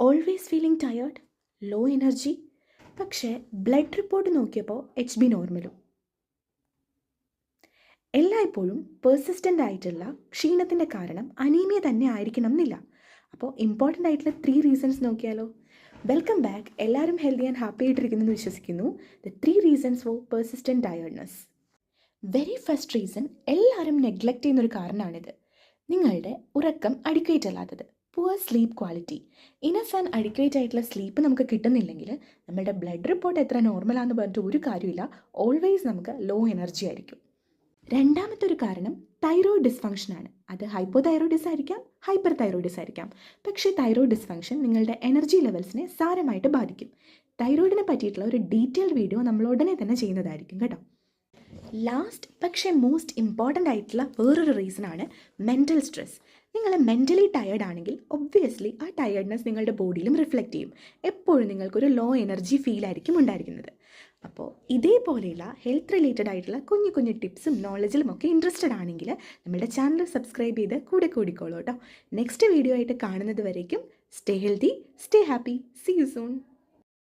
Always feeling tired, low energy, പക്ഷേ blood report നോക്കിയപ്പോൾ HB നോർമലും. എല്ലായ്പ്പോഴും പെർസിസ്റ്റൻ്റ് ആയിട്ടുള്ള ക്ഷീണത്തിൻ്റെ കാരണം അനീമിയ തന്നെ ആയിരിക്കണം എന്നില്ല. അപ്പോൾ ഇമ്പോർട്ടൻ്റ് ആയിട്ടുള്ള 3 റീസൺസ് നോക്കിയാലോ. Welcome back. എല്ലാവരും ഹെൽത്തി ആൻഡ് ഹാപ്പി ആയിട്ടിരിക്കുന്നു എന്ന് വിശ്വസിക്കുന്നു. The 3 reasons for persistent tiredness. Very first reason, എല്ലാവരും നെഗ്ലക്റ്റ് ചെയ്യുന്നൊരു കാരണമാണിത്. നിങ്ങളുടെ ഉറക്കം അഡിക്വേറ്റ് അല്ലാത്തത്, poor sleep quality. Enough and adequate ആയിട്ടുള്ള സ്ലീപ്പ് നമുക്ക് കിട്ടുന്നില്ലെങ്കിൽ നമ്മുടെ ബ്ലഡ് റിപ്പോർട്ട് എത്ര നോർമലാണെന്ന് പറഞ്ഞിട്ട് ഒരു കാര്യമില്ല, ഓൾവേസ് നമുക്ക് ലോ എനർജി ആയിരിക്കും. രണ്ടാമത്തെ ഒരു കാരണം തൈറോയ്ഡ് ഡിസ്ഫങ്ഷനാണ്. അത് ഹൈപ്പോതൈറോയിഡിസ് ആയിരിക്കാം, ഹൈപ്പർ തൈറോയിഡിസ് ആയിരിക്കാം. പക്ഷേ തൈറോയ്ഡ് ഡിസ്ഫങ്ഷൻ നിങ്ങളുടെ എനർജി ലെവൽസിനെ സാരമായിട്ട് ബാധിക്കും. തൈറോയിഡിനെ പറ്റിയിട്ടുള്ള ഒരു ഡീറ്റെയിൽഡ് വീഡിയോ നമ്മൾ ഉടനെ തന്നെ ചെയ്യുന്നതായിരിക്കും കേട്ടോ. ലാസ്റ്റ് പക്ഷേ മോസ്റ്റ് ഇമ്പോർട്ടൻ്റ് ആയിട്ടുള്ള വേറൊരു റീസണാണ് മെൻ്റൽ സ്ട്രെസ്. നിങ്ങൾ മെൻ്റലി ടയേർഡ് ആണെങ്കിൽ ഒബ്വിയസ്ലി ആ ടയേർഡ്നെസ് നിങ്ങളുടെ ബോഡിയിലും റിഫ്ലക്റ്റ് ചെയ്യും. എപ്പോഴും നിങ്ങൾക്കൊരു ലോ എനർജി ഫീൽ ആയിരിക്കും ഉണ്ടായിരിക്കുന്നത്. അപ്പോൾ ഇതേപോലെയുള്ള ഹെൽത്ത് റിലേറ്റഡ് ആയിട്ടുള്ള കുഞ്ഞു കുഞ്ഞു ടിപ്സും നോളജിലും ഒക്കെ ഇൻട്രസ്റ്റഡ് ആണെങ്കിൽ നമ്മുടെ ചാനൽ സബ്സ്ക്രൈബ് ചെയ്ത് കൂടെ കൂടിക്കോളൂ കേട്ടോ. നെക്സ്റ്റ് വീഡിയോ ആയിട്ട് കാണുന്നത് വരേക്കും stay healthy, stay happy, see you soon.